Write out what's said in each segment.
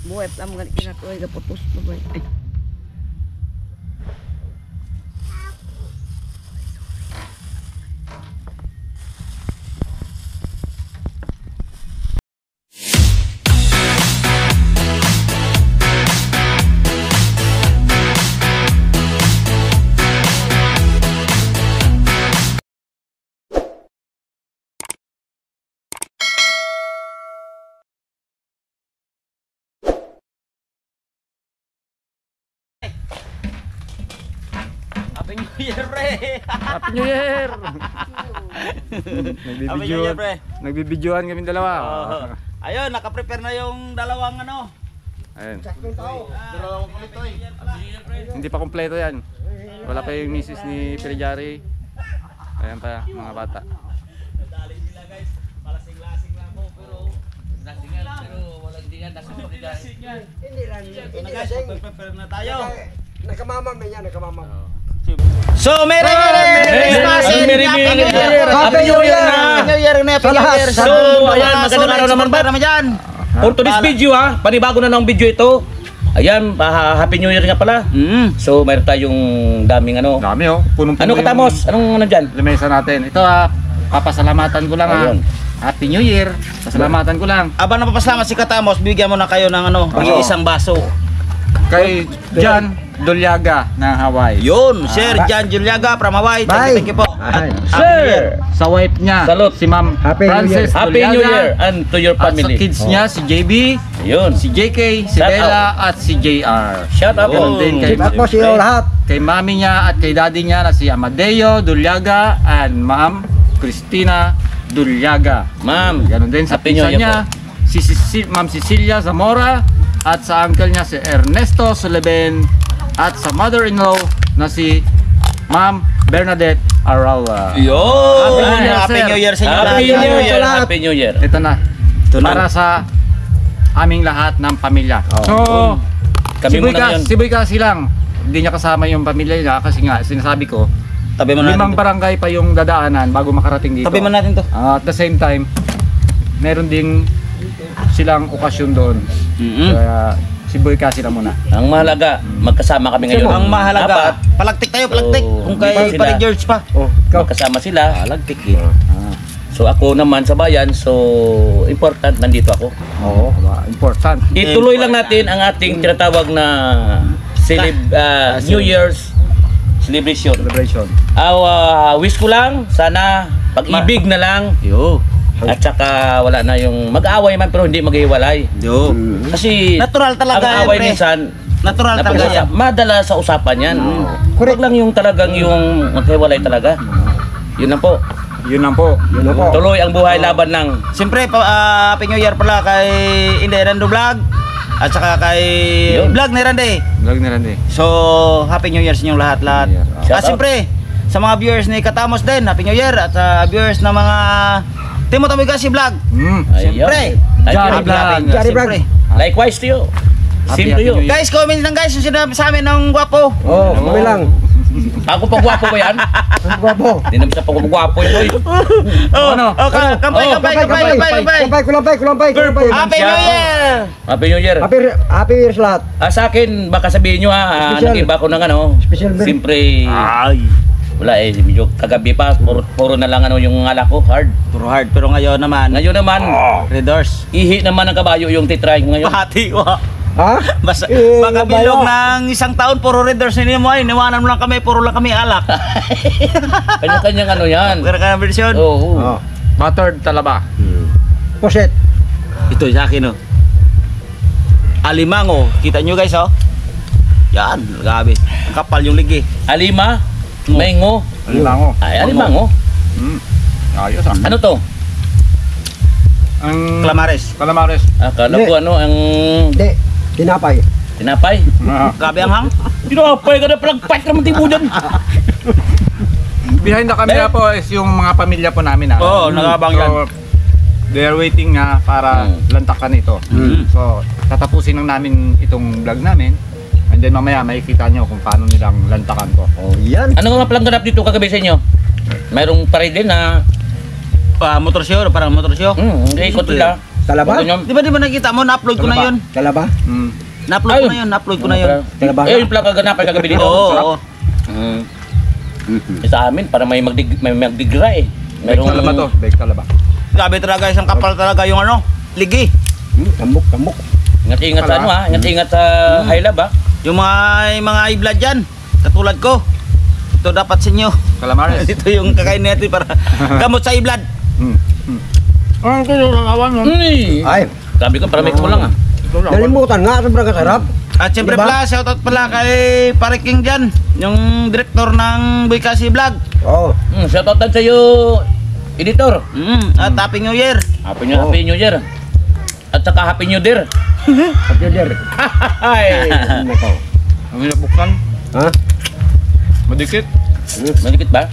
Buhay pa mga kinatuloy ka putos mo ba? Ay. Happy New Year, pre! Happy New Year! Happy New Year, pre! Nagbibidyohan kami dalawa. Ayun, nakaprepare na yung dalawang ano. Ayun. Dalawang kulitoy. Hindi pa kompleto yan. Wala pa yung misis ni Piljari. Ayan pa mga bata. Nadali nila guys. Palasing-lasing lang po, pero lasingan, pero walang dingan. Hindi lang. Ito na guys, prepare na tayo. Nakamamam yan, nakamamam. So, Merry Christmas! Happy New Year! Happy New Year! Happy New Year! So, ayan, magandang araw naman ba? For today's video ha, panibago na ng video ito. Ayan, Happy New Year nga pala. So, mayroon tayong daming ano. Dami oh, punong-puno. Ano katamos? Anong ano dyan? Lamesa natin. Ito papasalamatan ko lang Ayun. Happy New Year. Pasalamatan ko lang. Aba, napapasalamat si Katamos, bigyan mo na kayo ng ano, isang baso. Kay John Doliaga ng Hawaii. Yun, Sir John Juliaga from Hawaii. Thank you po. Sir! Sa wife niya, Salute. si Ma'am Frances Happy New Year Doliaga. and to your At sa family. kids niya, si JB, Ayun. si JK, si Shout Bella, at si JR. Shout out Ganun po. din kay, kay mami niya at kay daddy niya na si Amadeo Doliaga and Ma'am Cristina Doliaga. Ma'am, Ganun din sa Happy New pinsan Year niya, si Ma'am Cecilia Zamora at sa uncle niya si Ernesto Suleben at sa mother-in-law na si Ma'am Bernadette Arawa. Yun! Happy New Year, Happy New Year sa inyo Happy lahat. New Year! Happy New Year! Ito na. Ito na. Para sa aming lahat ng pamilya. So, Kami muna yun. si Boy kasi lang. Hindi niya kasama yung pamilya niya kasi nga sinasabi ko, Tabi mo natin. 5 barangay pa yung dadaanan bago makarating dito. Tabi mo natin to. At the same time, meron ding silang okasyon doon. Kaya si Boy kasi lang muna. Ang mahalaga, magkasama kami ngayon. Ang mahalaga, Dapat, palagtik tayo, palagtik. Oh, Kung kay sila. Pare George pa. Oh, ikaw. magkasama sila. Palagtik eh. So ako naman sa bayan, so important, nandito ako. Oo, important. Ituloy lang natin ang ating tinatawag na New Year's celebration. Celebration. Wish ko lang, sana pag-ibig na lang. Yo. At saka wala na yung mag-aaway man pero hindi maghiwalay. Yo. Kasi Natural talaga ang yan, away pre. minsan Natural talaga yan. madala sa usapan yan. Huwag lang yung talagang yung maghiwalay talaga. Yun lang po. Yun lang po. Tuloy ang buhay laban ng Siyempre, Happy New Year pala kay Inday Rando Vlog. At saka kay Yun. Vlog ni Randy. Vlog na rin eh. So, Happy New Year sa inyong lahat-lahat. Shout out. Siyempre, sa mga viewers ni Katamos din, Happy New Year. At sa viewers ng mga Timo Tamigasi Vlog. Siyempre, Johnny Vlog. Siyempre. Likewise to you. Happy Same to you. New Year. Guys, comment lang guys yung sinabi sa amin ng gwapo. Oh, kami lang. Ako pag gwapo ba yan? Gwapo. Hindi naman siya pag gwapo yun. Oy. Ano? Kampay. Happy New Year! Happy New Year. Happy Year sa lahat. Sa akin, baka sabihin nyo ha, Special. nag-iba ko ng ano. Special ba? Siyempre, wala eh, medyo kagabi pa, puro na lang ano yung alak ko, hard. Puro hard, pero ngayon naman, Ngayon naman, Red Doors. ihi naman ng kabayo yung titry ko ngayon. Pahati wa. Ha? Basta, Eh, baka bilog ng isang taon, puro Red Doors nila mo ay, niwanan mo lang kami, puro lang kami alak. Kanya-kanyang ano yan. Kaya ka version. Oo. Buttered talaba. Poset. Ito sa akin oh. Alimango, kita nyo guys oh. Yan, grabe. Ang kapal yung ligi. Alima, mengo, Alimango. ay alimango. Ayos ah. Ano to? Ang Clamares. Calamares. Akala ko ano, ang Hindi. Tinapay. tinapay. Grabe ang hang. Tinapay ka na palang fight naman tibo dyan. Behind the camera po is yung mga pamilya po namin ah. Oo, nag-aabang yan. They are waiting nga para lantakan ito. So, tatapusin lang namin itong vlog namin. And then mamaya makikita nyo kung paano nilang lantakan ko. Yan. Ano nga palang ganap dito kagabi sa inyo? Mayroong parade din na Motor show, parang motor show. hindi ikot nila. Talaba? Di ba nakita mo, na-upload ko na yun. Talaba? Na-upload ko na yun, na-upload ko na yun. Talaba? Eh, yung pala kaganapan kagabi dito. Oo, oo. Sa amin, para may magdigra eh. Bake talaba to. Bake talaba. Grabe talaga, isang kapal talaga yung ano, ligi. Tambok, tambok. Ingat-ingat sa ano ha, ingat-ingat sa high lab ha. Yung mga high-blood dyan, katulad ko. Ito dapat sa inyo. Calamares. Ito yung kakain natin para gamot sa high-blood. Ah, ito yung awan nun. Ay, Sabi ko, para mix mo lang ha. nalimutan nga, sobrang kasarap. At syempre Diba? pala, shoutout pala kay Pare King dyan, yung director ng Boy Kasi Vlog. Oo. Shoutout sa iyo, editor. At Happy New Year. Happy New Year. At saka Happy New Year. Happy New Year. Ay, Nako. Ang hinapuksan. Ha? Madikit. malikit ba?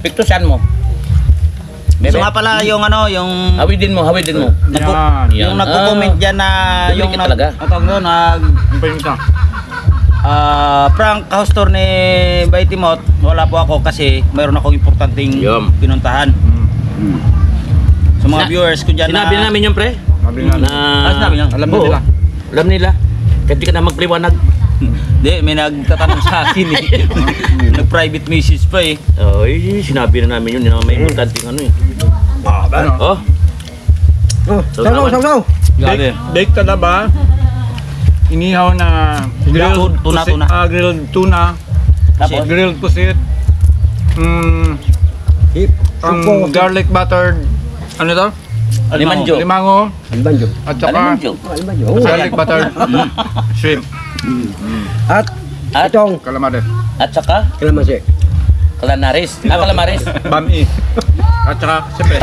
Piktusan mo. So nga pala yung ano, yung Hawidin mo. Yan. yung nagko-comment diyan na yung Dumikit talaga. Ang pahinta. prank house tour ni Baitimot, wala po ako kasi mayroon akong importanteng Yum. pinuntahan. Sa mga viewers ko diyan Sinabi na namin yung pre. Sabi nga. sinabi niya? Alam na Oo, nila. Alam nila. Kahit di ka na magpliwanag. Hindi, may nagtatanong sa akin eh. Nag-private message pa eh. Ay, sinabi na namin yun. Yun ang may importanteng ano eh. Oh, Oh, sasaw, sasaw. Grabe. Bake talaba. Inihaw na grilled Tuna, pusit- tuna. grilled tuna. Tapos? Grilled pusit. Hip. Ang Suko. garlic buttered. Ano to? Alimanjo. Limango. Albanjo. At saka Alimanjo. Albanjo. garlic buttered shrimp. At At, itong Calamares. at saka kalamansi. calamares. Calamares. Bami. At saka siyempre.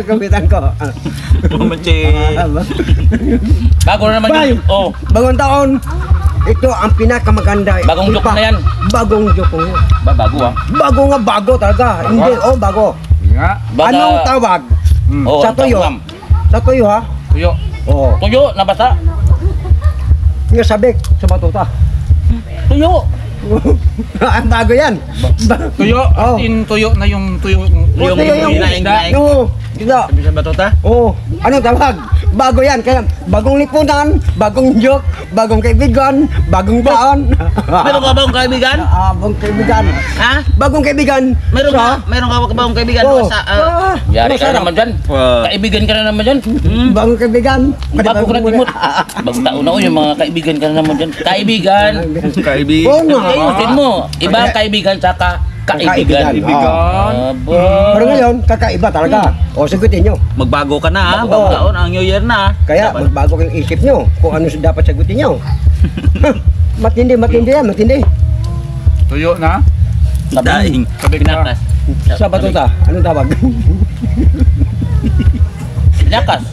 Kapitan ko. Manche. Bago na naman Bay. yun. Oh, Bagong taon. Ito ang pinakamaganda. Bagong joke na yan. Bagong joke na yan. bago ah. Bago nga bago talaga. Hindi, oh bago. Nga. Baka, Anong tawag? Oh, Sa ang tuyo. tawag. Sa tuyo ha? Tuyo. Oo. Tuyo, nabasa. Nga sabik sa batuta. Tuyo. Ang bago yan. Tuyo. Oh. In tuyo na yung tuyo. Yung hinaing-hinaing. Oo. Dito. Sabi sa batuta. Oo. Anong tawag? Bago yan. Kaya bagong lipunan, bagong joke, bagong kaibigan, bagong taon. Meron ka bang kaibigan? Bagong kaibigan. Ha? Bagong kaibigan. Meron Sa- ka bang kaibigan? Oo. Sa, Yari ka na masarap. naman dyan. Kaibigan ka na naman dyan. Bagong kaibigan. Bago ka nagimot. Bagong taon na ko yung mga kaibigan ka na naman dyan. Kaibigan. kaibigan. Oo nga. Ayusin mo. Iba ang kaibigan saka kaibigan. Kaibigan. Aba. Pero ngayon, kakaiba talaga. O, sagutin nyo. Magbago ka na ha, Oo. bagong taon, ang New Year na. Kaya, magbago kayong isip nyo kung ano dapat sagutin nyo. Matindi yan, matindi. Tuyo na. Daing. Sabik na. Pinakas. Sa batuta, anong tawag? Lakas.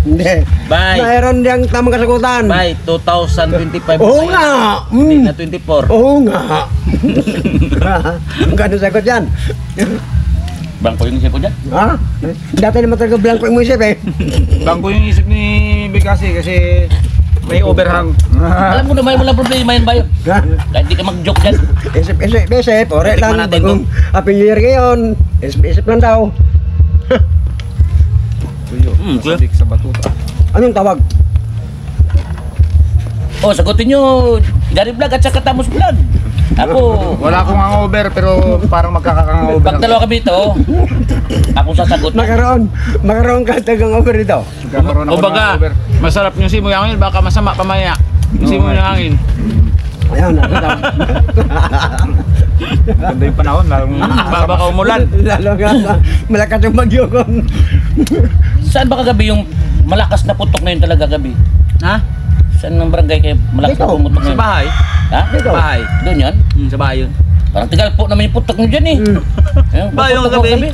Hindi. Bye. Mayroon diyang tamang kasagutan. By 2025. Oo nga. Hindi na 24. Oo nga. Ang gano'n sagot yan. Bangko yung isip ko dyan. Ha? Dati naman talaga blanco yung isip eh. Bangko yung isip ni Bigasi kasi may overhang. Alam mo na may walang problema yan ba yun? Ha? Kahit di ka mag-joke dyan. Isip. Ore Tikman lang. natin Bagong Happy New Year ngayon. Isip lang daw. Tuyo. kuya. Sabik sa batuta. Anong tawag? Oh, sagutin nyo. Dari vlog at saka Tamos vlog. Ako, Wala akong hangover pero parang magkakang-hangover. pag dalawa kami ito, ako sasagot na. Makaroon ka tagang over dito. Magkakaroon O ako ng baga, hangover. masarap yung simoy hangin, baka masama pamaya. Yung simoy ng hangin. Ayun, anong tawag? Ganda yung panahon. Baka umulan. Lalo nga, malakas yung bagyo ko. Saan ba kagabi yung malakas na putok na yun talaga gabi? Ha? Saan ng barangay kayo malakas na Dito. pumutok na Sa yun? bahay? Ha? Dito. Bahay. Doon yan? Sa bahay yun. Parang tigal po naman yung putok nyo dyan eh. Ayun, Ba, yung putok gabi?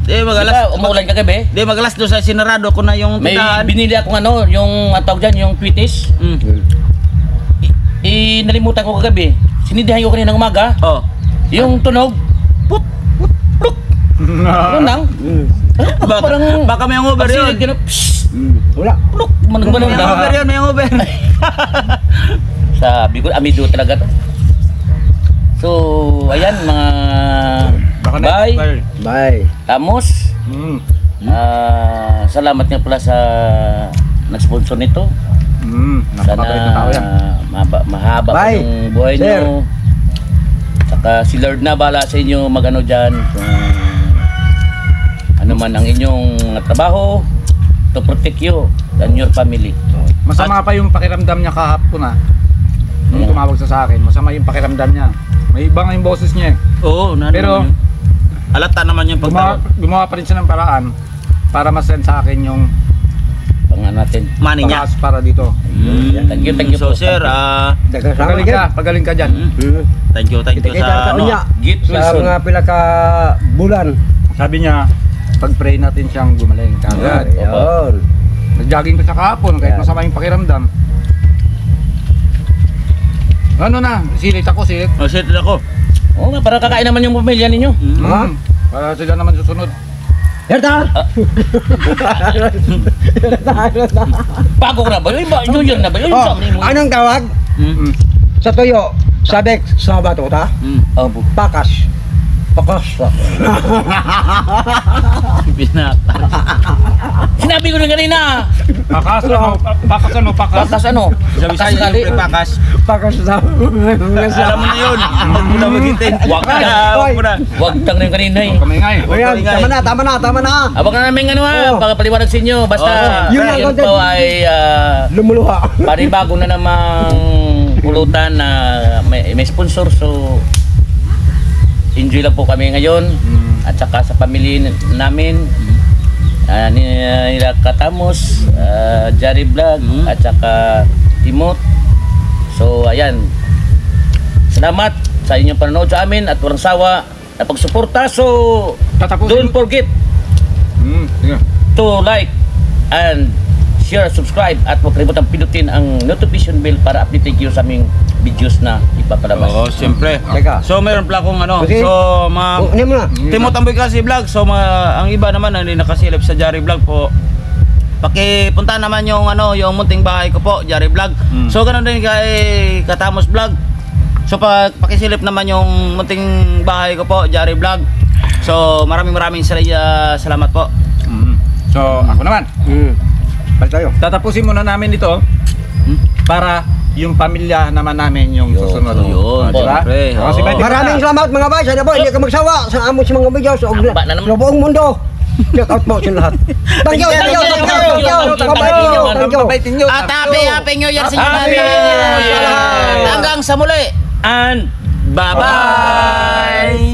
Di magalas. Diba, umuulan kagabi? Di magalas doon sa sinarado ko na yung May tindahan. binili akong ano, yung atawag dyan, yung tweeties. Nalimutan ko kagabi. Sinidihan ko kanina ng umaga. Oh. Yung tunog, put, put, pluk. Yun lang. Baka may hangover Kasi yun. gano'n, pshh, Wala. pluk. Managbalang May hangover na. yun, may hangover. Sabi ko, amido talaga to. So, ayan mga Baka bye, na-expire. Bye. Tamos, Mm. Salamat nga pala sa nag-sponsor nito. Napakabait na tao yan. Mahaba pa Bye, yung buhay sir. nyo. Saka si Lord na bala sa inyo magano dyan. Kung ano man ang inyong trabaho, to protect you and your family. Masama pa yung pakiramdam niya kahapon Nung tumawag sa akin, masama yung pakiramdam niya. May iba nga yung boses niya Oo, Pero, alata naman yung gumawa pa rin siya ng paraan para masend sa akin yung Pangan natin. money niya. pangkas para dito. Thank you So po. sir, Pagaling ka dyan. thank you Kita sa taon niya. Git Sa Wilson. mga pila ka bulan. Sabi niya, pag-pray natin siyang gumaling kagad. Ayun. Nag-jogging pa siya kahapon kahit Yan. masama yung pakiramdam. Ano na, silit ako. Oh, shit ako. Oo nga, para kakain naman yung pamilya ninyo. Ha? Para sila naman susunod. Herta! Bago na ba? Yung New Year na ba? Yung Oh, sabi mo. anong tawag? Mm. Sa tuyo, sabek sa bato ta? Opo. Pakas. Pakas. Binata. Sinabi ko na kanina. Pakas ano? Bakas ano? Sabi sa Bakas iyo, pakas. Pakas sa. Alam mo na yun. Huwag mo na maghitin. Wag na. Huwag mo na. Wag tang na yung kanina eh. Kamingay. Ayan, tama na. Abang na namin ano Oh. pagpaliwanag sa inyo. Basta Yun ang yun content. po ay Lumuluha. panibago na namang pulutan na may sponsor. So, enjoy lang po kami ngayon. At saka sa pamilya namin. Nila Katamos, Jari Vlog, at saka Timot. So, ayan. Salamat sa inyong panonood sa amin at walang sawa na pagsuporta. So, don't forget Sige. to like and share, subscribe at huwag kalimutang pindutin ang notification bell para update kayo sa aming videos na ipapalabas. Oo, siyempre. Teka. So meron pala akong ano. Okay. So, mga Ano mo na? Timot Tamboy kasi vlog. So ang iba naman na hindi nakasilip sa Jari Vlog po. Pakipunta naman yung yung munting bahay ko po, Jari Vlog. So ganoon din kay Katamos Vlog. So pakisilip naman yung munting bahay ko po, Jari Vlog. So maraming salamat po. So, ako naman. Balik tayo. Tatapusin muna namin ito para yung pamilya naman namin yung Yun, susunod. yun, Diba? siyempre. O, si Betty, Maraming salamat mga boys. Ano po, hindi ka magsawa sa amo sa mga videos sa Tamba na naman. buong mundo. Shout out po sa lahat. Thank you. At happy New Year sa inyo Happy natin. New Year! Hanggang sa muli. And bye-bye.